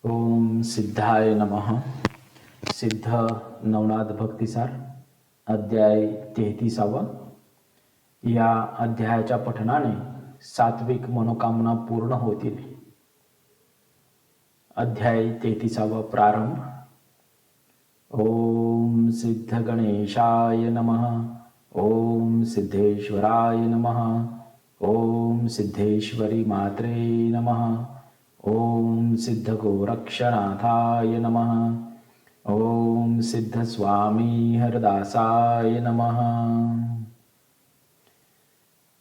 ओम सिद्धाय नमः. सिद्ध नवनाथ भक्तिसार अध्याय 33. या अध्यायाच्या पठनाने सात्विक मनोकामना पूर्ण होतील. अध्याय 33. प्रारंभ. ओम सिद्ध गणेशाय नमः. ओम सिद्धेश्वराय नमः. ओम सिद्धेश्वरी मात्रे नमः. ओम सिद्ध गोरक्षनाथाय नमः. ओम सिद्ध स्वामी हरदासाय नमः.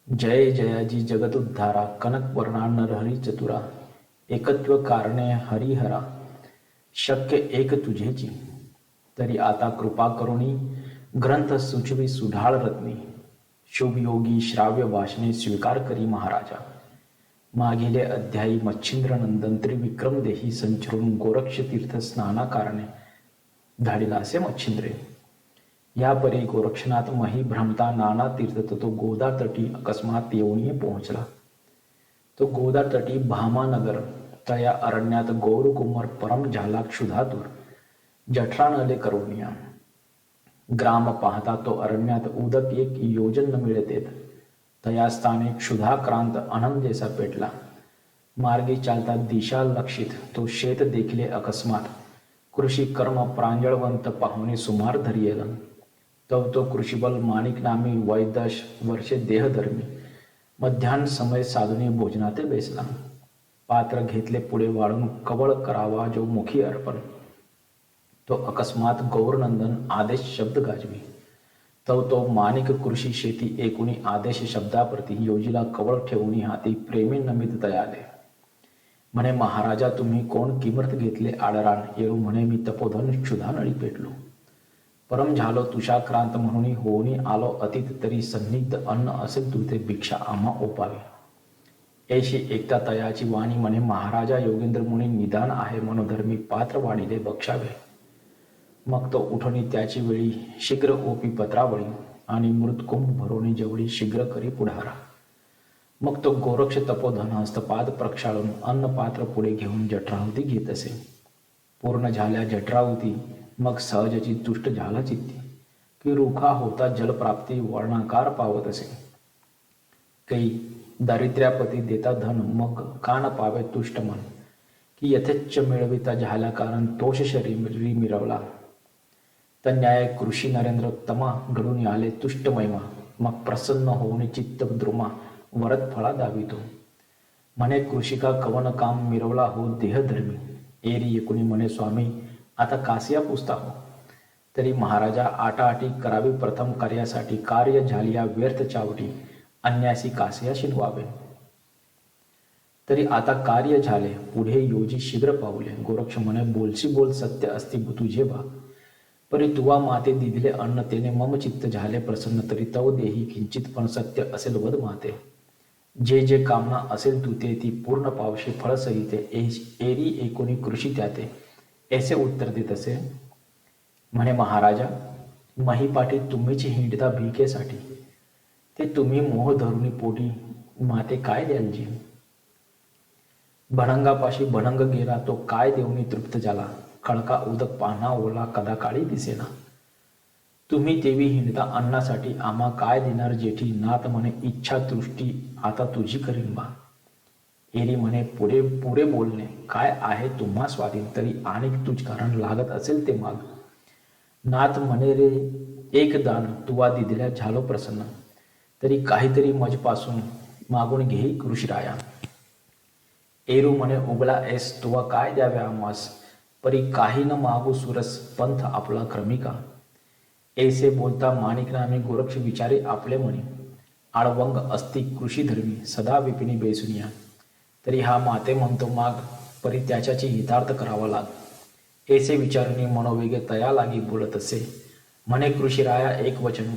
जय जयाजी जगदुद्धारा कनकवर्णा नरहरी चतुरा एकत्व कारणे हरिहरा शक्य एक तुझेची. तरी आता कृपा करुणी ग्रंथ सुचवी सुढाळ रत्नी. शुभयोगी श्राव्य भाषणे स्वीकार करी महाराजा. मागीले अध्यायी मच्छिंद्र नंदन त्रिविक्रम देही संचरून गोरक्ष तीर्थ स्नाना कारणे धाडिला असे मच्छिंद्रे. या परी गोरक्षनाथ मही भ्रमता नाना तीर्थ तो गोदा तटी अकस्मात येऊन पोहोचला. तो गोदा तटी भामानगर तया अरण्यात गौरकुमार परम झाला क्षुधातूर जठरा नले करुणिया. ग्राम पाहता तो अरण्यात उदक एक योजन न मिळतेत. तया स्थाने क्षुधाक्रांत आनंदेसा पेटला. मार्गी चालता दिशा लक्षित तो शेत देखले अकस्मात. कृषी कर्म प्रांजळवंत पाहुणे सुमार धरियेल. तव तो कृषीबल माणिक नामी वैदश वर्षे देहधर्मी. मध्यान्ह समय साधुनी भोजनाते बेसला. पात्र घेतले पुढे वाढून कवळ करावा जो मुखी अर्पण. तो अकस्मात गौरनंदन आदेश शब्द गाजवी. तव तो माणिक कृषी शेती एकुणी आदेश शब्दाप्रती योजीला कवळ ठेवून हाती प्रेमी नमित तयाले. म्हणे महाराजा तुम्ही कोण किमर्थ घेतले आडरान. येऊ म्हणे मी तपोधन क्षुधा नळी पेटलो. परम झालो तुषाक्रांत म्हणून होऊनी आलो अतीत. तरी सन्निग्ध अन्न असेल तू ते भिक्षा आम्हा ओपावे. ऐशी एकता तयाची वाणी म्हणे महाराजा योगेंद्र मुनी निदान आहे मनोधर्मी पात्र वाढिले बक्षावे. मग तो उठणी त्याची वेळी शीघ्र ओपी पत्रावळी आणि मृतकुंभ भरोणी जवळी शीघ्र करी पुढारा. मग तो गोरक्ष तपोधन हस्तपाद प्रक्षाळून अन्नपात्र पुढे घेऊन जठराहुती घेत असे. पूर्ण झाल्या जठराहुती मग सहजची तुष्ट झाला चित्ती. की रुखा होता जलप्राप्ती वर्णाकार पावत असे. काही दारिद्र्यापती देता धन मग कान पावे तुष्ट मन. की यथेच्छ मिळविता झाल्या कारण तोष शरीरी मिरवला. तन्याय कृषी नरेंद्र तमा घडून आले तुष्ट महिमा. मग प्रसन्न होऊन चित्त द्रुमा वरद फळा दावितो. म्हणे कृषिका कवन काम मिरवला हो देहधर्मी. एरी एकुणी म्हणे स्वामी आता कासिया पुसता हो. तरी महाराजा आटाआटी करावी प्रथम कार्यासाठी. कार्य झालिया व्यर्थ चावटी अन्यासी कासिया शिनवावे. तरी आता कार्य झाले पुढे योजी शीघ्र पावले. गोरक्ष म्हणे बोलशी बोल सत्य असती तुझे बा. परी तुवा माते दिदिले अन्न तेने मम चित्त झाले प्रसन्न. तरी तव देही किंचित पण सत्य असेल वद माते. जे जे कामना असेल तू ते ती पूर्ण पावशे फळसहिते. एरी एकोणी कृषी त्याते ऐसे उत्तर देत असे. म्हणे महाराजा महिपाठी तुम्हीच हिंडता भिकेसाठी. ते तुम्ही मोह धरुणी पोटी माते काय द्यालजी. भणंगापाशी भणंग गेला तो काय देऊनी तृप्त झाला. खडका उदक पाहणा ओला कदा काळी दिसेना. तुम्ही देवी हिंडता अन्नासाठी आम्हा काय देणार जेठी. नाथ म्हणे इच्छा दृष्टी आता तुझी करीन बा. एरी म्हणे पुढे पुढे बोलणे काय आहे तुम्हा स्वाधीन. तरी अनेक तुझ कारण लागत असेल ते माग. नाथ म्हणे रे एक दान तुवा दिदिल्या झालो प्रसन्न. तरी काहीतरी मजपासून मागून घेई कृषीराया. एरू म्हणे उगला एस तुवा काय द्यावे आम्हास. परी काही न मागू सुरस पंथ आपला क्रमिका. ऐसे बोलता माणिक नामी गोरक्ष विचारे आपले म्हणे. आळवंग असती कृषीधर्मी सदा विपिनी बेसुनिया. तरी हा माते म्हणतो माग परी त्याच्याची हितार्थ करावा लाग. ऐसे विचारुनी मनोवेगे तया लागी बोलत असे. म्हणे कृषीराया एक वचन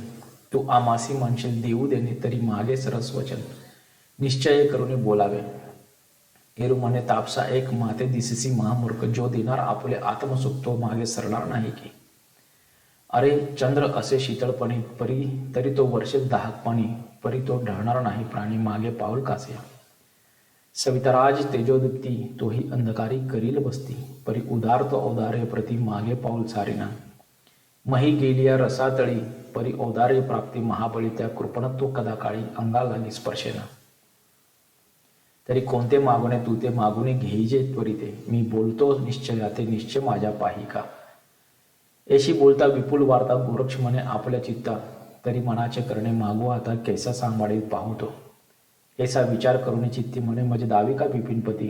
तू आमासी म्हणशील देऊ देणे. तरी मागे सरस वचन निश्चय करून बोलावे. एरू म्हणे तापसा एक माते दिससी महामूर्ख. जो देणार आपले आत्मसुख तो मागे सरणार नाही की. अरे चंद्र असे शीतळपणी परी तरी तो वर्षे दाहकपणी. परी तो ढळणार नाही प्राणी मागे पाऊल कासिया. सविताराज तेजोदीप्ती तोही अंधकारी करील बसती, परी उदार औदार्य प्रति मागे पाऊल सारिना. मही गेलिया रसातळी, परी औदार्य प्राप्ती महाबळी त्या कृपणत्व कदाकाळी अंगा लागी स्पर्शेना. तरी कोणते मागणे तू ते मागुने घेईजे त्वरिते, मी बोलतो निश्चया ते निश्चय माझ्या पाहिका. येशी बोलता विपुल वार्ता गोरक्ष म्हणे आपल्या चित्ता, तरी मनाचे करणे मागू आता कैसा सांभाळी पाहतो. ऐसा विचार करून चित्ती म्हणे मज दावी का विपिनपती,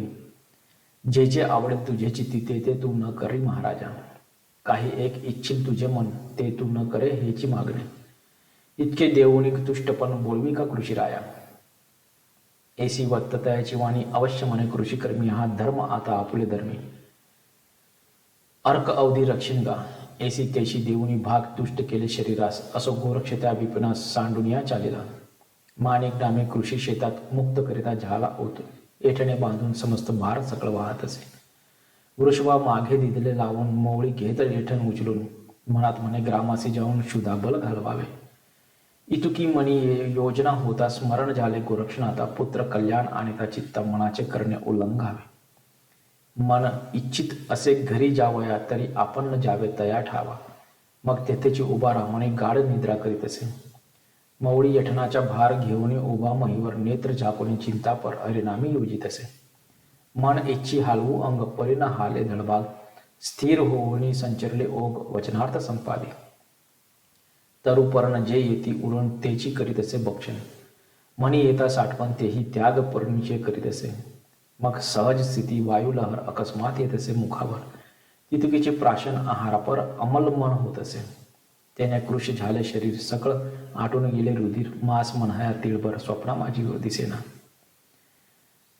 जे जे आवडेल तुझे चित्ती ते ते तू न करी महाराजा. काही एक इच्छिल तुझे मन ते तू न करे हेची मागणे, इतके देऊनी तुष्टपण बोलवी का कृषीराया. ऐसी वत्ततयाची वाणी अवश्य म्हणे कृषीकर्मी, हा धर्म आता आपुले धर्मी. अर्क अवधी रक्षिण गा, ऐसी तैशी देऊनी भाग तुष्ट केले शरीरास, असो गोरक्ष त्या विपिनास सांडुनिया चालिला. माणिक डामे कृषी शेतात मुक्त करिता झाला होतो, एठणे बांधून समस्त भार सकळ वाहत असे. वृषभा मागे दिदले लावून मोवळी घेत एठण उचलून, मनात म्हणे ग्रामासी जाऊन शुधाबल घालवावे. इतुकी मनी योजना होता स्मरण झाले गोरक्षनाथा, पुत्र कल्याण आणिता चित्ता मनाचे करणे उल्लंघावे. मन इच्छित असे घरी जावया तरी आपण न जावे तया ठावा, मग तेथेची उभा राहणे गाढ निद्रा करीत असे. मवळी यठणाचा भार घेऊन उभा महीवर नेत्र झाकून चिंतापर हरिनामी योजित असे. मन इच्छी हालवू अंग परिना हाले धडभाग, स्थिर होऊनी संचरले ओघ वचनार्थ संपादे. तरुपर्ण जे येती उडून तेची करीत असे भक्षण, मनी येता साठवण तेही त्याग पर्णीचे करीत असे. मग सहज स्थिती वायुलहर अकस्मात येत असे मुखावर, तितकीचे प्राशन आहारापर अमल मन होत असे. त्याने कृश झाले शरीर सकळ, आटून गेले रुधिर मास म्हणया तिळभर, स्वप्ना माझी दिसेना.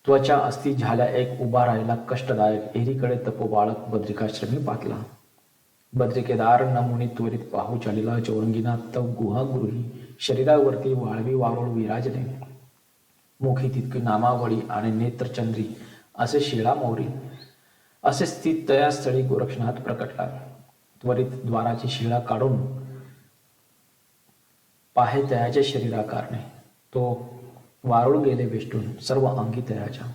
त्वचा अस्ती झाल्या एक उभा राहिला कष्टदायक, एरीकडे तपो बाळक बद्रिकाश्रमी पातला. बद्रिकेदार नमुनी त्वरित पाहू चालिला, चौरंगीनाथ तव गुहा गृही शरीरावरती वाळवी वारुळ विराजले. मुखी तितकी नामावळी आणि नेत्रचंद्री असे शिळा मोरी, असे स्थित तया स्थळी गोरक्षनाथ प्रकटला. त्वरित द्वाराची शिळा काढून पाहे तयाच्या शरीराकारणे, तो वारुळ गेले वेष्टून सर्व अंगी तयाच्या.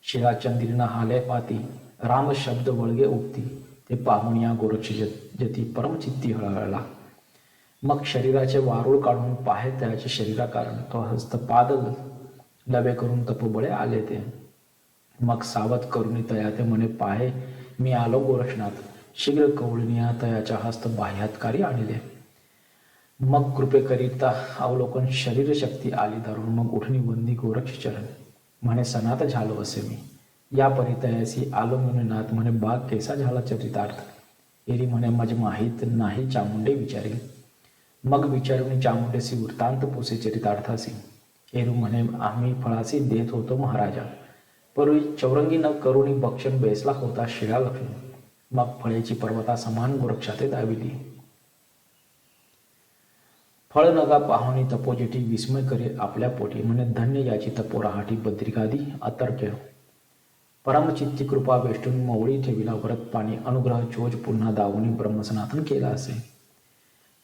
शिळा चंद्रीना हाले पाती, राम शब्द वळगे उगती, ते पाहून या गोरक्ष जती परमचित्ती हळहळला. मग शरीराचे वारुळ काढून पाहे तयाचे शरीराकारण, तो हस्तपाद लवे करून तपोबळे आले ते. मग सावध करून तया ते म्हणे पाहे मी आलो गोरक्षनाथ, शीघ्र कवळिनिया तयाच्या हस्त बाह्यातकारी आणले. मग कृपेकरिता अवलोकन शरीर शक्ती आली धरून, मग उठणी वंदी गोरक्ष चरण, म्हणे सनात झालो असे मी. या परितयासी आलो म्हणे नाथ, म्हणे बाग कैसा झाला चरितार्थ. एरी म्हणे मज माहीत नाही चामुंडे विचारी, मग विचारून चामुंडेसी वृत्तांत पुसे चरितार्थासी. एरू म्हणे आम्ही फळासी देत होतो महाराजा, पूर्वी चौरंगी न करुणी भक्षण बेसला होता शिळा लक्ष्मी. मग फळेची पर्वता समान गोरक्षाते दाविली. फळ नगा पाहुणी तपोजेटी विस्मय करे आपल्या पोटी, म्हणे धन्य याची तपोराहाटी बद्रिकादी अतर्क्य. परमचित्ती कृपा वेष्टून मवळी ठेविला व्रत पाणी, अनुग्रह चोज पुन्हा दावणी ब्रह्मसनातन केला असे.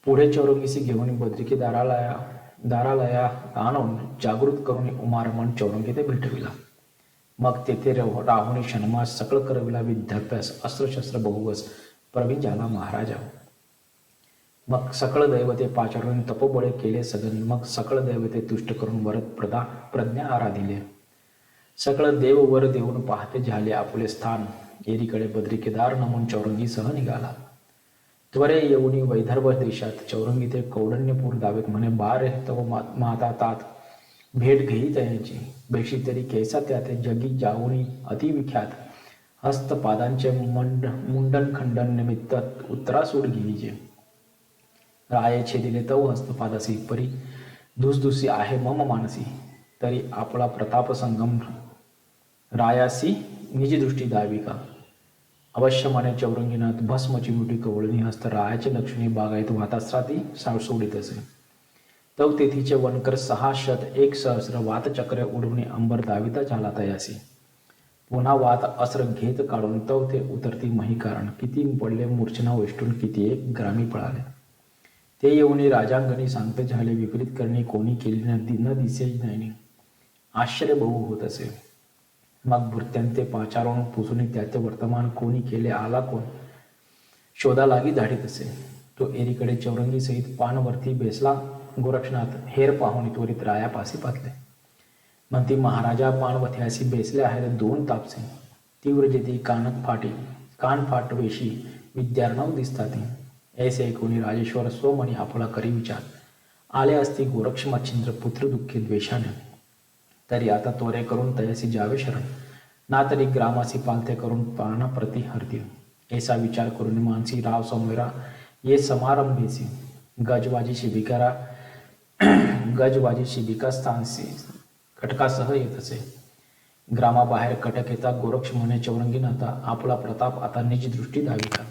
पुढे चौरंगीसी घेऊन बद्रिके दारालया आणून जागृत करून उमारमण चौरंगी ते भेटविला. मग तेथे राहुणी क्षणमास सकळ करविला विद्याभ्यास, अस्त्रशस्त्र बहुवस प्रवीण झाला महाराजा. मग सकळ दैवते पाचारून तपोबळे केले सगन, मग सकळ दैवते तुष्ट करून वरद प्रज्ञा आराधिले. सकळ देव वर देऊन पाहते झाले आपले स्थान, एरीकडे बद्रिकेदार नमून चौरंगीसह निघाला. त्वरे येऊनी वैदर्भ देशात चौरंगी ते कौंडण्यपूर दावेत, म्हणे बारे तव माता तात भेट घेई तयाची. बेशी तरी कैसा त्या ते जगी जाऊनी अतिविख्यात, हस्तपादांचे मुंडन खंडन निमित्त उत्तरासूड घेईजे. राये छेदिले तव हस्तपादासी, परी धुसधुसी आहे मम मानसी. तरी आपला प्रताप संगम रायासी निजदृष्टी दाविका. अवश्य म्हणे चौरंगीनाथ भस्म चिमुटी कवळणी हस्त, रायाचे लक्ष्मी बागायत वातास्राती सोडित असे. तव तेथीचे वनकर 601 वातचक्र उडवणे अंबर दाविता झाला तयासी. पुन्हा वात अस्त्र घेत काढून तव ते उतरती मही कारण, किती पडले मूर्छना वेष्टून किती एक ग्रामी पळाले. ते येऊनी राजांगणी सांगते झाले, विपरीत करणे कोणी केली न दिसे नाही. आश्चर्य बहु होत असे. मग भृत्यांते पाचारून पुसुनी त्याचे वर्तमान कोणी केले आला कोण शोधा लागी धाडीत असे. तो एरीकडे चौरंगी सहित पानवरती बेसला. गोरक्षनाथ हेर पाहुणी त्वरित रायापासी पातले. म्हणती महाराजा पानवथ्यासी बेसले आहेत दोन तापसे. तीव्र जेती कान फाटवेशी विद्यार्णव दिसताती. ऐसे कोणी राजेश्वर स्वमणी आपला करी विचार. आले असती गोरक्ष मच्छिंद्र पुत्र दुःखी द्वेषाने. तरी आता त्वरे करून तयासी जावे शरण. ना तरी ग्रामासी पालथे करून प्राणाप्रती हरतील. ऐसा विचार करून मानसी राव संवेरा ये समारंभेसी. गजवाजी शिबिका स्थानसी कटकासह येत असे. ग्रामाबाहेर कटक येता गोरक्ष म्हणे चौरंगीनाथा आपला प्रताप आता निज दृष्टी दाविता.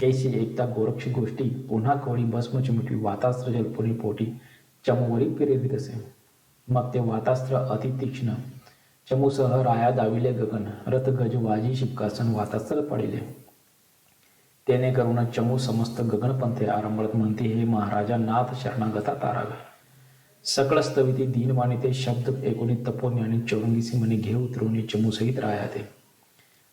ऐसी एकता गोरक्ष गोष्टी पुन्हा कवळी भस्म चिमटी वातास्त्र जलपुनी पोटी चमूवरी प्रेरित असे. मग ते वातास्त्र अतितीक्ष्ण चमूसह राया दाविले गगन. रथ गजवाजी शिबकासन वातास्त्र पडिले. तेने करून चमू समस्त गगनपंथे आरंभत म्हणते हे महाराजा नाथ शरणागता तारावे. सकळ स्तविती दीनवाणी ते शब्द एकोणी तपोज्ञानी चौरंगीसी म्हणे घे उतरवणे चमूसहित रायाते.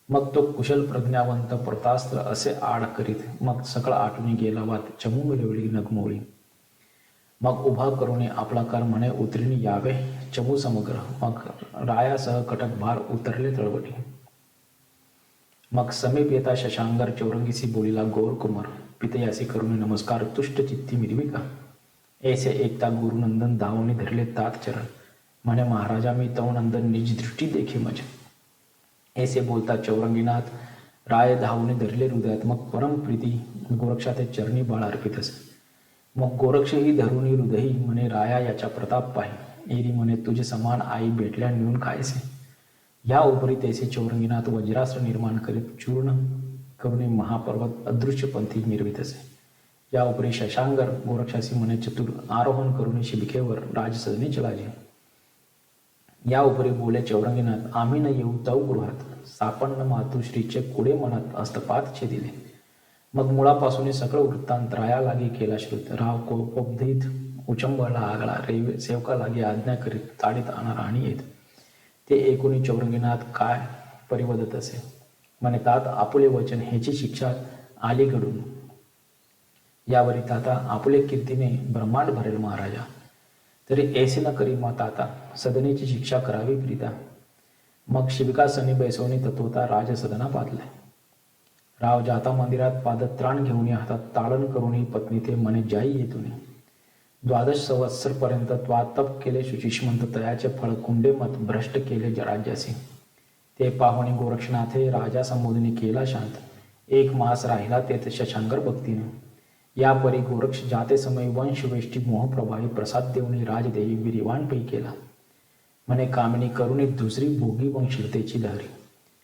मग तो कुशल प्रज्ञावंत प्रतास्त्र असे आड करीत मग सकळ आटून गेला वात चमू मिळवली नगमोळी. मग उभा करून आपला कर म्हणे उतरीने यावे चमू समग्र. मग रायासह कटक भार उतरले तळवटी. मग समीप येता शशांगर चौरंगीसी बोलिला गौर कुमार. पितयासी करून नमस्कार तुष्ट चित्ती मिरविका. ऐसे एकता गुरुनंदन धावणी धरले तात चरण. म्हणे महाराजा मी तव नंदन निज दृष्टी देखे मज. ऐसे बोलता चौरंगीनाथ राय धावणे धरले हृदयात. मग परम प्रीती गोरक्षा ते चरणी बाळ अर्पित असे. मग गोरक्ष ही धरुणी हृदयी म्हणे राया याचा प्रताप पाहि. एरी म्हणे तुझे समान आई भेटल्या मिळून खायचे. या उपरी तेसे चौरंगीनाथ वज्रास्त्र निर्माण करीत चूर्ण करुणे महापर्वत अदृश्यपंथी मिरवित असे. या उपरी शशांगर गोरक्षासी म्हणे चतुर आरोहण करुणे शिबिकेवर राजसदनी चलाजे. या उपरी बोले चौरंगीनाथ आम्ही न येऊ तव गृहात. सापन्न मातुश्रीचे कुडे मनात हस्तपात छेदिले. मग मुळापासून सकळ वृत्तांत राया लागी केला श्रुत. राव कोपोद्धित उचंबळला आगळा. रेवे सेवका लागी आज्ञा करीत ताडीत आणा आणि येत. ते एकोणी चौरंगीनाथ काय परिवदत असे. म्हणे तात आपुले वचन ह्याची शिक्षा आली घडून. यावरी ताता आपुले कीर्तीने ब्रह्मांड भरेल महाराजा. तरी ऐसे न करी मा ताता सदनेची शिक्षा करावी प्रीता. मग शिबिकासनी बैसवणी तत्वता राजसदना पातले. राव जाता मंदिरात पादत्राण घेऊन हातात ताळण करून पत्नी ते म्हणे जाई येतून. 12 संवत्सर पर्यंत त्वा तप केले शुचिष्मंत तयाचे फळ कुंडे मत भ्रष्ट केले राज्यासी. ते पाहुणे गोरक्षनाथे राजा संबोधने केला शांत. 1 मास राहिला तेथ शशांकर भक्तीने. या परी गोरक्ष जाते समय वंशवेष्टी मोहप्रभावी प्रसाद देऊनी राजदेवी विरिवाण पै केला. म्हणे कामिनी करुणी दुसरी भोगी वंशीलतेची लहरी.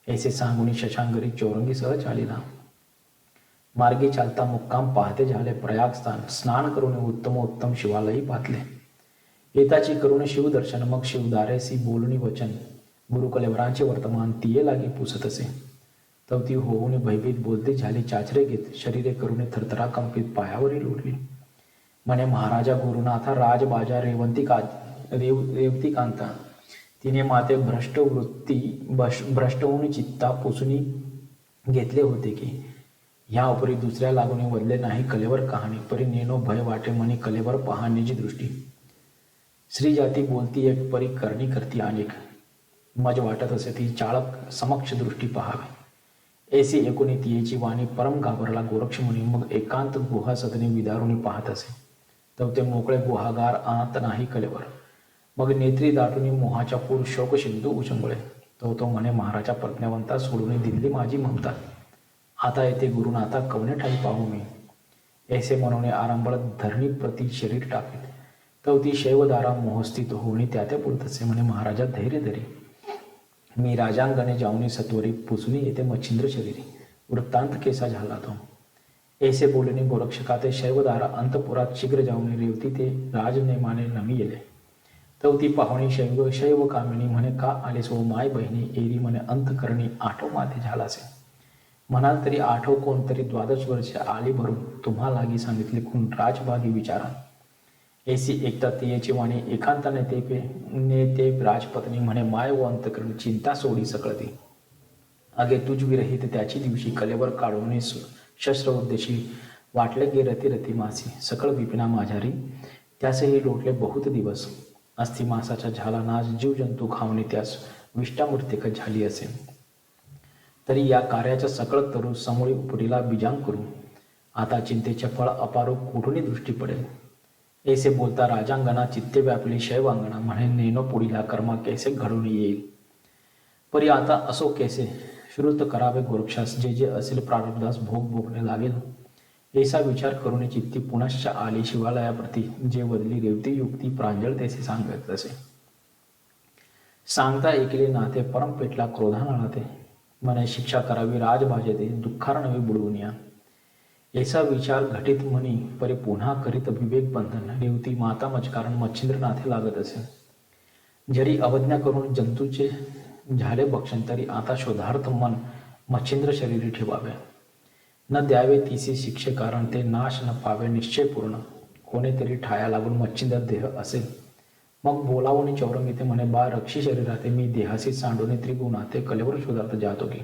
ऐसे सांगुनी शशांकरी चौरंगीसह चालिला. मार्गी चालता मुक्काम पाहते झाले प्रयाग स्थान. स्नान करून उत्तमोत्तम शिवालयी पातले. येताची करून शिवदर्शन मग शिवदारेसी बोलणी वचन. गुरुकलेवरांचे वर्तमान तिये लागी पुसत असे. तवती होऊन भयभीत बोलती झाली चाचरे घेत. शरीरे करून थरथरा कंपित पायावरी लोटली. म्हणे महाराजा गुरुनाथा राजबाजा रेवती कांता. तिने माते भ्रष्ट होऊन चित्ता पुसुनी घेतले होते की. ह्या उपरी दुसऱ्या लागून वदले नाही कलेवर कहाणी. परी नेनो भय वाटे म्हणे कलेवर पहाण्याची दृष्टी. स्त्री जाती बोलती एक परी करणी करती अनेक. मज वाटत असे ती चाळक समक्ष दृष्टी पहावी. ऐसी एकोणी तियेची वाणी परम घाबरला गोरक्ष मुनी. मग एकांत गुहा सदने विदारुणी पाहत असे. तव ते मोकळे गुहागार आत नाही कलेवर. मग नेत्री दाटून मोहाच्या पूर शोक सिंधू उचंबळे. तो म्हणे महाराजा प्रज्ञावंता सोडून दिल्ली माझी ममता. आता येथे गुरुनाथा कवने ठाई पाहू मी. ऐसे म्हणून आरंभळत धरणी प्रति शरीर टाकीत. तव ती शैवदारा मोहस्थित होणे त्या पुरत असे. म्हणे महाराजा धैर्य धरी. मी राजांगणे जाऊनी सत्वरी पुसुनी येते मच्छिंद्र शरीरी. वृत्तांत केसा झाला तो. ऐसे बोलणे गोरक्षका ते शैवदारा अंतपुरात शीघ्र जाऊन रेवती ते राजनेमाने नमी येले. तव ती पाहुणी शैव कामिनी म्हणे का आले सो माय बहिणी. एरी म्हणे अंतकरणी आठव माते झालासे. म्हणाल तरी आठव कोणतरी 12 वर्षे आली भरून. तुम्हा लागी सांगितले खून राजभागी विचारा. ऐसी एकता तेयची वाणी एकांत नेते राजपत्नी म्हणे माय व अंतकरण चिंता सोडी सकळती. अगे तुझ विरहित त्याची दिवशी कलेवर काढून शस्त्र उद्देशी वाटले गे रती रती मासी सकळ विपिना माझारी त्यासही लोटले बहुत दिवस. अस्थि मासाचा झाला नाश जीवजंतू खावणे त्यास विष्टामूर्तिक झाली असे. तरी या कार्याच्या सकळ तरू समोळी उपरीला बीजांग करू. आता चिंतेचे फळ अपारो कुठूनही दृष्टी पडेल. ऐसे बोलता राजांगणा चित्ते व्यापली शैवांगणा म्हणे नेनो पुढीला कर्मा कैसे घडून येईल. परी आता असो कैसे श्रुत करावे गोरक्षास जे जे असेल प्रारब्धास भोग भोगणे लागेल. ऐसा विचार करून चित्ती पुनश्च आली शिवालयाप्रती जे वदली रेवती युक्ती प्रांजळ तेसे सांगत असे. सांगता ऐकले नाते परम पेटला क्रोधानळा ते म्हणे शिक्षा करावी राजभाजेते दुःखार नवी बुडवून या. ऐसा विचार घटित म्हणी परी पुन्हा करीत विवेक बंधन रेवती माता मचकारण मच्छिंद्र नाथे लागत असे. जरी अवज्ञा करून जंतूचे झाले भक्षण तरी आता शोधार्थ मन मच्छिंद्र शरीरी ठेवावे. न द्यावे तिसी शिक्षे कारण ते नाश न पावे निश्चय पूर्ण. कोणीतरी ठाया लागून मच्छिंद्र देह असेल. मग बोलावून चौरंगीते म्हणे बा रक्षी शरीराते मी देहासी सांडून त्रिगुणाते कलेवर शोधार्थ जातो की.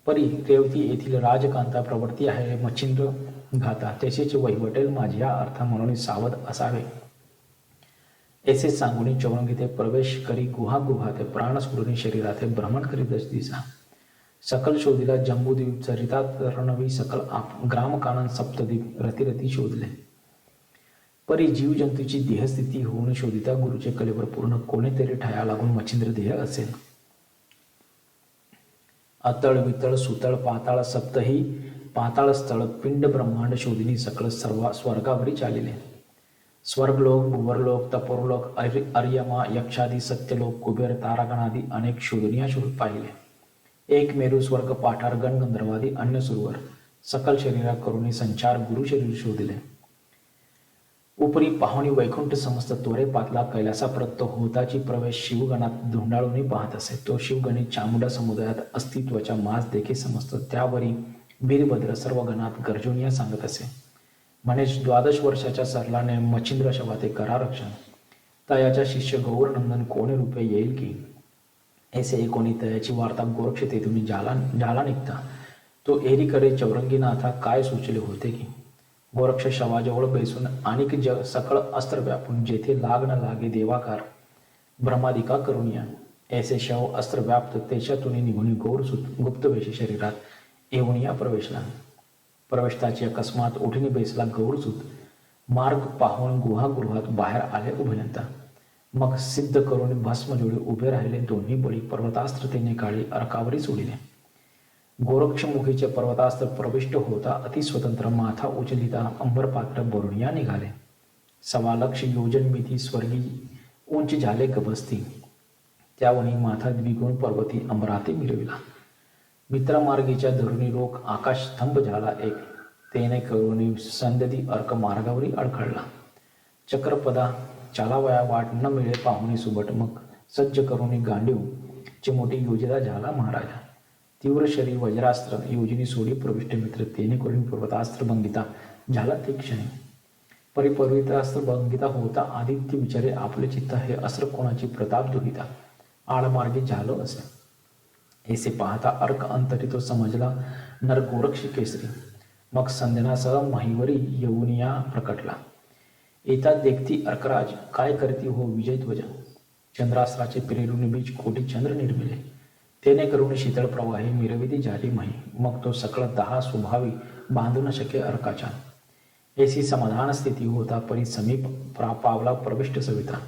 परी रेवती येथील राजकांता प्रवृत्ती आहे मच्छिंद्र घाता तसेच वहिवटेल माझ्या अर्था म्हणून सावध असावे. ऐसे सांगून चौरंगीते प्रवेश करी गुहाते प्राण सोडून शरीराते भ्रमण करीत दिसा. सकल शोधिला जंबूद्वीप चरितात रणवी सकल ग्राम कानन सप्तद्वीप रतिरती शोधले. परी जीवजंतूची देहस्थिती होऊन शोधिता गुरुचे कलेवर पूर्ण कोणीतरी ठाया लागून मच्छिंद्र देह असेल. अतळ वितळ सुतळ पाताळ सप्तही पाताळ स्थळ पिंड ब्रह्मांड शोधिनी सकळ सर्व स्वर्गावरी चालिले. स्वर्गलोक भुवरलोक तपोरलोक अर्यमा यक्षादी सत्यलोक कुबेर तारागणादी अनेक शोधनिया शोध पाहिले. एक मेरू स्वर्ग पाठार गण गंधर्वादी अन्य सुरवर सकल शरीरा करुणी संचार गुरु शरीर शोधले. उपरी पाहुणी वैकुंठ समस्त त्वरे पातला कैलासाप्रत होताची प्रवेश शिवगणात धुंडाळून पाहत असे. तो शिवगणित चामुंडा समुदायात अस्तित्वाच्या मास देखील समजतो. त्यावरी वीरभद्र सर्व गणात गर्जूनिया सांगत असे. म्हणे 12 वर्षाच्या सरलाने मच्छिंद्र शवाते करा रक्षण. तयाच्या शिष्य गौरनंदन कोणी रूपे येईल की. ऐसे एकोणी तयाची वार्ता गोरक्ष तेथून झाला निघता. तो एरीकडे चौरंगीनाथा काय सुचले होते की. गोरक्ष शवाजवळ बैसून आणिक सकळ अस्त्र व्यापून जेथे लाग न लागे देवाकार भ्रमादिका करून या. ऐसे शव अस्त्र व्याप्त त्याच्यातून निघून गौरसुत गुप्तवेशी शरीरात येऊन या प्रवेशला. प्रवेशताची अकस्मात उठीने बैसला गौरसूत. मार्ग पाहून गुहागृहात बाहेर आले उभयंता. मग सिद्ध करून भस्मजोडी उभे राहिले दोन्ही बळी पर्वतास्त्र तेने काळी अर्कावरी सोडिले. गोरक्षमुखीचे पर्वतास्त्र प्रविष्ट होता अतिस्वतंत्र माथा उचलिता अंबरपात्र बरुणिया निघाले. 1.25 लक्ष योजन मिती स्वर्गी उंच झाले गबस्ती. त्यावणी माथा द्विगुण पर्वती अंबराते मिरविला. मित्रमार्गीच्या धरुणी रोख आकाश स्तंभ झाला एक. तेने करुणी संदती अर्क मार्गावरी अडखळला. चक्रपदा चालावया वाट न मिळे पाहुणे सुबट. मग सज्ज करुणी गांडीव चिमोटी योजिता झाला महाराजा. तीव्र शरी वज्रास्त्र योजिनी सोडी प्रविष्ट मित्र तेने करून पर्वतास्त्र भंगिता झाला ते क्षणी. परिपर्वितास्त्र भंगिता होता आदित्य विचारे आपले चित्त हे अस्त्र कोणाची प्रताप दुहिता आळमार्गी झालो असे. ऐसे पाहता अर्क अंतरी तो समजला नर गोरक्ष केसरी. मग संध्यानासह महिवरी येऊनिया प्रकटला. येता देखती अर्कराज काय करती हो विजयध्वज. चंद्रास्त्राचे प्रेरून बीज कोटी चंद्र निर्मिले. तेने करून शीतळ प्रवाही मिरविती झाली मही. मग तो सकळ 10 स्वभावी बांधू न शके अर्काच्या. ऐसी समाधान स्थिती होता परी समीप पावला प्रविष्ट सविता.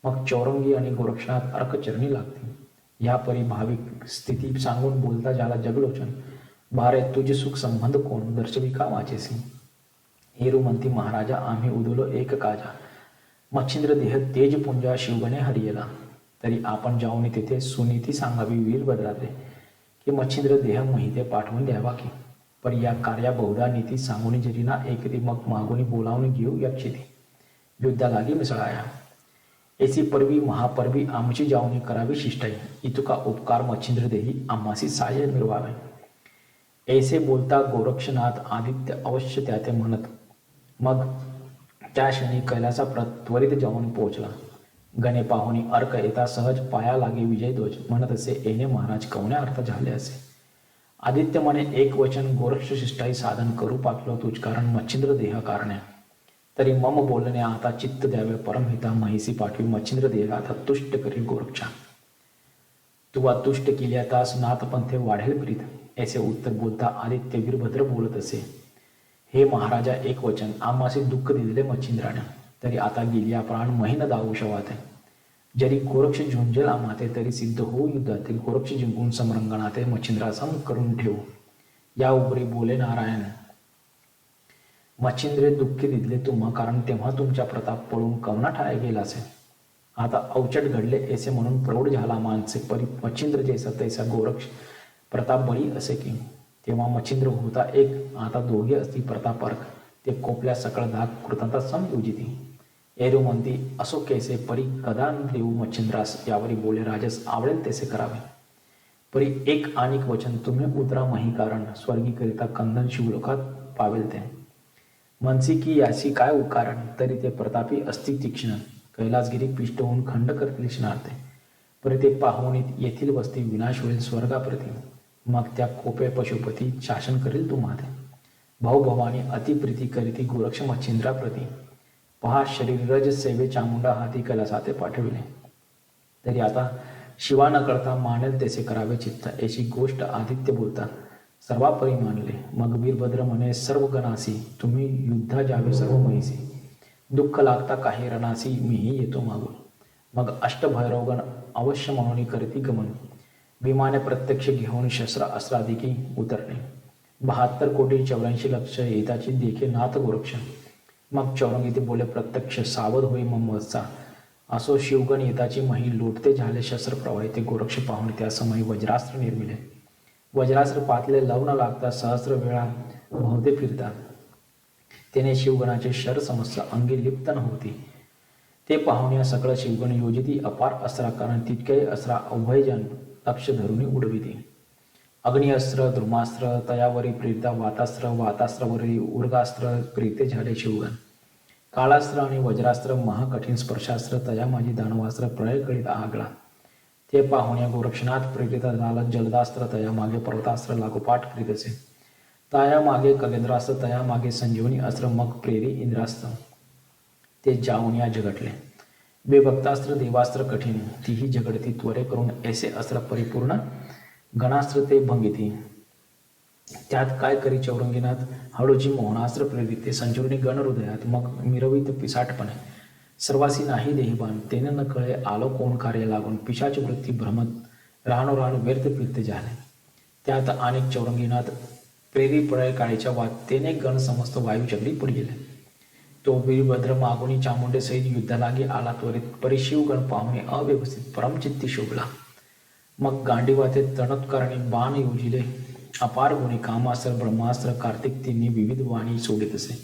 मग चौरंगी आणि गोरक्षनाथ अर्कचरणी लागते. या परी भाविक स्थिती सांगून बोलता झाला जगलोचन. भारे तुझे सुख संबंध कोण दर्शविका वाचेसी. हेरुमंती महाराजा आम्ही उदलो एक काजा. मच्छिंद्र देह तेज पुंजा शिवगणे हरियला. तरी आपण जाऊन तिथे सुनीती सांगावी वीरभद्राते की मच्छिंद्र देह महिते पाठवून द्यावा की. पर या कार्या बहुधा नीती सांगून जरीना एकती मग मागून बोलावून घेऊ यक्षिती. युद्धा लागी मिसळाया. ऐसी परवी महापरवी आमची जाऊनी करावी शिष्टाई. इतुका उपकार मच्छिंद्र देही आम्हासी साय मिळवावे. ऐसे बोलता गोरक्षनाथ आदित्य अवश्य त्याते म्हणत. मग त्या क्षणी कैलासा त्वरित जाऊन पोहोचला. गणे पाहुणी अर्क येता सहज पाया लागे विजयध्वज म्हणत असे, येणे महाराज कवण्या अर्थ झाले असे. आदित्य म्हणे, एक वचन गोरक्ष शिष्टाई साधन करू पाकलो तुझ कारण मच्छिंद्र देह कारण्या. तरी मम बोलणे आता चित्त द्यावे परमहिता महिसी पाठवी मच्छिंद्र देह आता तुष्ट करी गोरक्षा. तू तुष्ट केल्या तास नाथपंथे वाढेल प्रीत. ऐसे उत्तर बोलता आदित्य वीरभद्र बोलत असे, हे महाराजा एक वचन आम्हासे दुःख दिले मच्छिंद्राने, तरी आता गेल्या प्राण महिन दावू शवाते. जरी गोरक्ष झुंजेल आम्हाते तरी सिद्ध होऊ युद्धातील गोरक्ष जिंकून समरंगणाते मच्छिंद्रासम करून ठेवू. या उपरी बोले नारायण, मच्छिंद्रे दुःखी दिले तुम्हा कारण तेव्हा तुमच्या प्रताप पळून कवना ठाया गेला असे. आता अवचट घडले ऐसे म्हणून प्रौढ झाला माणसे परी मच्छिंद्र जैसा तैसा गोरक्ष प्रताप बळी असे की. तेव्हा मच्छिंद्र होता एक, आता दोघे असती प्रताप अर्क. ते कोपल्या सकळ धाक कृतता समयोजिती. एरू म्हणती असो कैसे परी कदा देऊ मच्छिंद्रास. यावरी बोले राजस आवडेल तैसे करावे. परी एक आणिक वचन तुम्ही उतरा मही कारण स्वर्गीकरिता कंदन शिवलोकात पावेल ते. मनसी की यासी काय उकारण तरी ते प्रतापी असती तीक्ष्ण. कैलासगिरी पिष्ट होऊन खंड करतील स्नारते. परी ते पाहुणीत येथील वस्ती विनाश होईल स्वर्गाप्रती. मग त्या कोपे पशुपती शासन करील तुम्हाला. भाऊ भवानी अतिप्रीती करीती गोरक्ष मच्छिंद्राप्रती. पहा शरीरज सेवे चामुंडा हाती कैलासाते पाठविले. तरी आता शिवा न करता मानेल तसे करावे चित्त. अशी गोष्ट आदित्य बोलता सर्वापरी मानले. मग वीरभद्र म्हणे, सर्व गणासी तुम्ही युद्धा जावे सर्व महिसी. दुःख लागता काही रणासी मीही येतो मागून. मग अष्टभैरवगण अवश्य म्हणून करती गमन. विमाने प्रत्यक्ष घेऊन शस्त्र अस्त्राधिकी उतरणे. 72 कोटी 84 लक्ष येताची देखे नाथ गोरक्ष. मग चौरंगीती बोले प्रत्यक्ष सावध होई ममचा. असो शिवगण येताची मही लोटते झाले शस्त्र प्रवाहिते. गोरक्ष पाहून त्या समयी वज्रास्त्र निर्मिले. वज्रास्त्र पातले लव न लागता सहस्र वेळा भोवते फिरतात. त्याने शिवगणाचे शर समस्या अंगी लिप्त न होती. ते पाहुण्या सकळ शिवगण योजिती अपार अस्त्रा कारण तितके अस्त्रा उभयजन लक्ष धरुनी उडविती. अग्निअस्त्र द्रुमास्त्र तयावरी प्रीता वातास्त्र वातास्त्रावरी उर्गास्त्र प्रीते झाले शिवगण. काळास्त्र आणि वज्रास्त्र महाकठीण स्पर्शास्त्र तया माझी दानवास्त्र प्रलय करीत आगळा. ते पाहुण्या गोरक्षनाथ प्रेरित झाला जलदास्त्र तया मागे पर्वतास्त्र लागोपाठ करीत असे. तया मागे कलेंद्रास्त्र तया मागे संजीवनी अस्त्र मग प्रेरी इंद्रास्त्र. ते जाऊन या झगडले. बेभक्तास्त्र देवास्त्र कठीण तीही झगडती त्वरे करून ऐसे अस्त्र परिपूर्ण गणास्त्र ते भंगिती. त्यात काय करी चौरंगीनाथ हळूची मोहनास्त्र प्रेरित ते संजीवनी गण हृदयात मग मिरवित पिसाटपणे. सर्वासी नाही देहबान तेने न कळे आलो कोण कार्य लागून. पिशाच वृत्ती भ्रमत राहणोराण व्यर्थ पित्त झाले. त्यात अनेक चौरंगीनाथ प्रेरी प्रळय काळीच्या वातेने गण समस्त वायू चक्री पडी गेले. तो वीरभद्र मागुनी चामुंडे सहित युद्धालागी आला त्वरित. परिशिवगण पाहुणे अव्यवस्थित परमचित्ती शोभला. मग गांडीवाते तणत्कारणी बाण योजिले. अपार गुणी कामास्त्र ब्रह्मास्त्र कार्तिक तिन्ही विविध वाणी सोडित असे.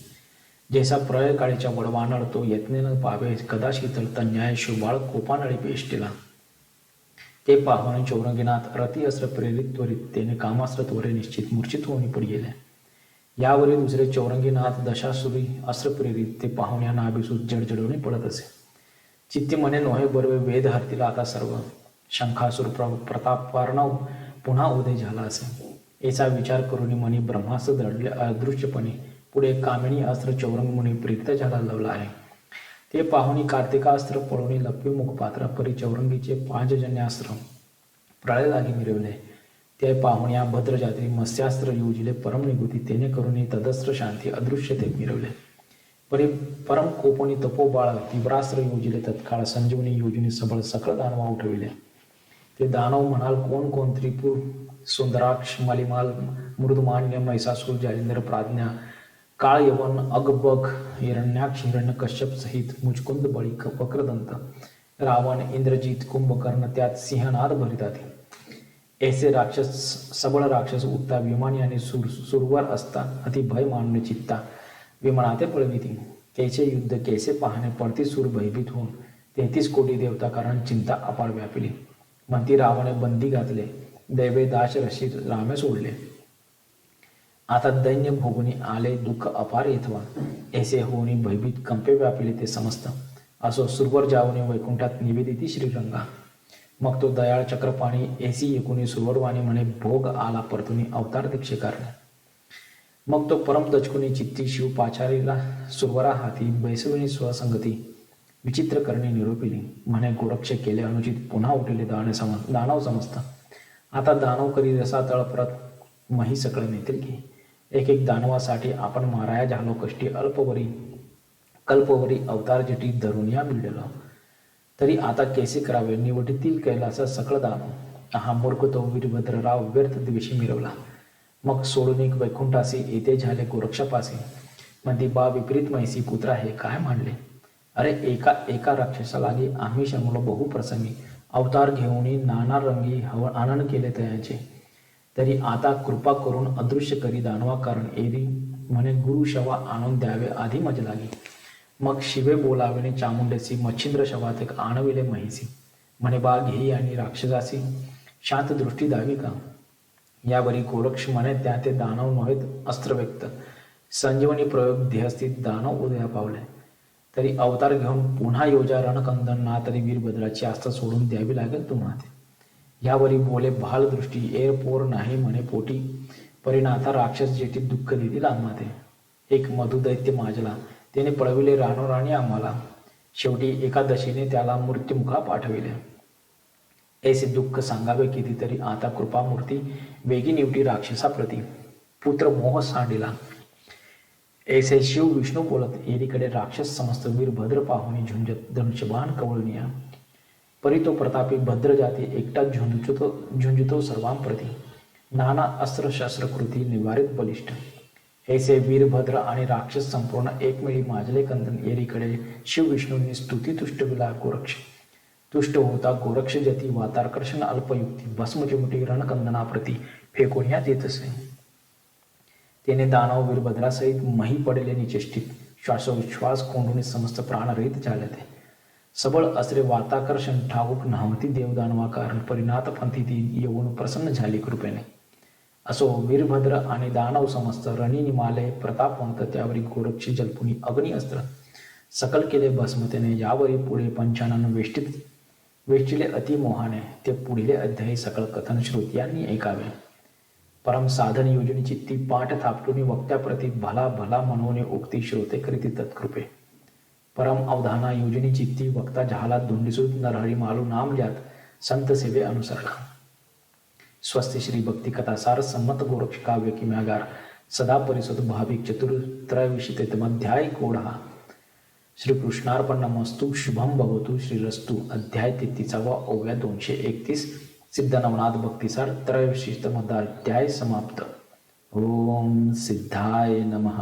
जैसा प्रळय काळीच्या वडवानळ तो यत्नेनं पावे कदाचित तन्याय शुभाळ कोपानळी पेष्टीला. ते पाहुणे चौरंगीनाथ रती अस्त्र प्रेरित त्वरित तेने कामास्त्र त्वरे निश्चित मूर्छित होऊन पडी गेले. यावरील दुसरे चौरंगीनाथ दशासुरी अस्त्र प्रेरित ते पाहुण्या नाभिसूत जडजडवणे पडत असे. चित्ती म्हणे नोहे बर्वे वेद हरतीला आता सर्व. शंखासूर प्रतापार्णव पुन्हा उदय झाला असे. याचा विचार करून मनी ब्रह्मास्त्र दडले अदृश्यपणे. पुढे कामिणी अस्त्र चौरंग मुनी प्रीत झाला लवला आहे. ते पाहुणी कार्तिकास्त्र पळवणी लपवी मुखपात्र परी चौरंगीचे पांचजन्यास्त्र प्रळय लागी मिरवले. ते पाहुण्या भद्रजात्री मत्स्यास्त्र योजिले परम निगुती तेने करून तदस्त्र शांती अदृश्य ते मिरवले. परी परम कोपणी तपोबाळ तीव्रास्त्र योजिले तत्काळ संजीवनी योजनी सबळ सकळ दानवा उठविले. ते दानव म्हणाल कोण कोण त्रिपुर सुंदराक्ष मलिमाल मृदुमान्य मैसासूर जालिंदर प्राज्ञा काळ यवन अगबग हिरण्याक्ष हिरण्य कश्यप सहित मुचकुंद बळी वक्रदंत रावण इंद्रजित कुंभकर्ण त्यात सिंहनाद भरितात. ऐसे राक्षस सबळ राक्षस उठता विमानी आणि सुरवर असता अति भय मानणे चित्ता विमानाते पळविती. कैसे युद्ध कैसे पाहणे पडती सूर भयभीत होऊन 33 कोटी देवता कारण चिंता अपार व्यापिली. म्हणती रावणे बंदी घातले दैवे दाश रशी रामे सोडले. आता दैन्य भोगुनी आले दुःख अपार येथवा, ऐसे होऊनी भयभीत कंपे व्यापिले ते समस्त. असो सुरवर जाऊनी वैकुंठात निवेदिती श्रीरंगा. मग तो दयाळ चक्रपाणी ऐसी एकूणी सुरवरवाणी म्हणे भोग आला परतुनी अवतार दीक्षे कारणे. मग तो परम दचकुनी चित्ती शिव पाचारीला सुरवरा हाती बैसविणी स्वसंगती विचित्र करणे निरोपिली म्हणे गोरक्ष केले अनुचित पुन्हा उठले दानव समजता. आता दानव करी जसा तळपरत मही सकळ नेतील की. एक एक दानवासाठी आपण माराया झालो कष्टी कल्पवरी अवतार जटी धरून या मिळलेला. तरी आता कैसे करावे निवडतील कैलासा सकळ दानव. हा मूर्ख तो वीरभद्रराव व्यर्थ दिवशी मिरवला. मग सोडून एक वैकुंठासी येथे झाले गोरक्षापासी. मध्ये बा विपरीत मैसी पुत्रा हे काय मांडले. अरे एका राक्षसालागी आम्ही शमलो बहुप्रसंगी. अवतार घेऊनी नाना रंगी आनंद केले तयाचे. तरी आता कृपा करून अदृश्य करी दानवा कारण एरी म्हणे गुरु शवा आणून द्यावे आधी मज लागी. मग शिवे बोलाविणे चामुंडेसी मच्छिंद्र शवात एक आणविले महिसी. म्हणे बा घेई आणि राक्षसासी शांत दृष्टी द्यावी का. यावरी गोरक्ष म्हणे त्या ते दानव नव्हेत अस्त्र व्यक्त. संजीवनी प्रयोग ध्यस्थित दानव उदया पावले. तरी अवतार घेऊन पुन्हा योजा रणकंदन ना तरी वीरभद्राची आस्था सोडून द्यावी लागेल तुम्हाला. यावरी बोले भाल दृष्टी एर पोर नाही म्हणे पोटी. परिणाथा राक्षस जेठी दुःख देतील आम्हाला. एक मधुदैत्य माजला त्याने पळविले राणोराणी आम्हाला. शेवटी एकादशीने त्याला मृत्युमुखा पाठविले. ऐसे दुःख सांगावे कितीतरी आता कृपामूर्ती वेगी निवटी राक्षसाप्रती. पुत्र मोह सांडिला ऐसे शिव विष्णू बोलत एकीकडे राक्षस समस्त वीरभद्र पाहुणी झुंजत धनुष्यबाण कवळनिया. परी तो प्रतापी भद्र जाती एकटा झुंजतो सर्वांप्रती. नाना अस्त्र शस्त्रकृती निवारित बलिष्ठ. ऐसे वीरभद्र आणि राक्षस संपूर्ण एकमेळी माजले कंदन एरीकडे शिव विष्णूंनी स्तुती तुष्टविला गोरक्ष. तुष्ट होता गोरक्ष जती वातार्कर्षण अल्पयुक्ती भस्मचिमुटी रणकंदनाप्रती फेकून येत असे. त्याने दानव वीरभद्रासहित मही पडले निचेष्टित. श्वासोच्छ्वास कोंडून समस्त प्राणरहित झाले ते. सबळ अस्त्रे वाताकर्षण ठाऊक नव्हती देवदानवा कारण परिणात पंथी ती येऊन प्रसन्न झाली कृपेने. असो वीरभद्र आणि दानव समस्त रणी निमाले प्रतापवंत त्यावरी गोरक्षी जलपुनी अग्नी अस्त्र सकल केले भस्मतेने. यावरी पुढे पंचानन वेष्टिले अतिमोहाने. ते पुढील अध्यायी सकळ कथन श्रोत्यांनी ऐकावे. परम साधन योजनेची ती पाठ थापटून वक्त्याप्रती भला भला मनवणे उक्ती श्रोते करीती तत्कृपे. परम अवधाना योजनेची ती वक्ता झाला धुंडीसूत नरहरी मालू नाम ज्यात संत सेवे अनुसरला. स्वस्ति श्री भक्ती कथासार संमत गोरक्ष काव्य किम्यागार सदा परिसुत भाविक चतुर्त्रयविशितमध्याय कोढा. श्रीकृष्णार्पणमस्तु शुभम भवतु श्रीरस्तु. अध्याय 33 ओव्या 231 सिद्ध नवनाथ भक्तिसार त्रयविशितमध्याय समाप्त. ओम सिद्धाय नमः.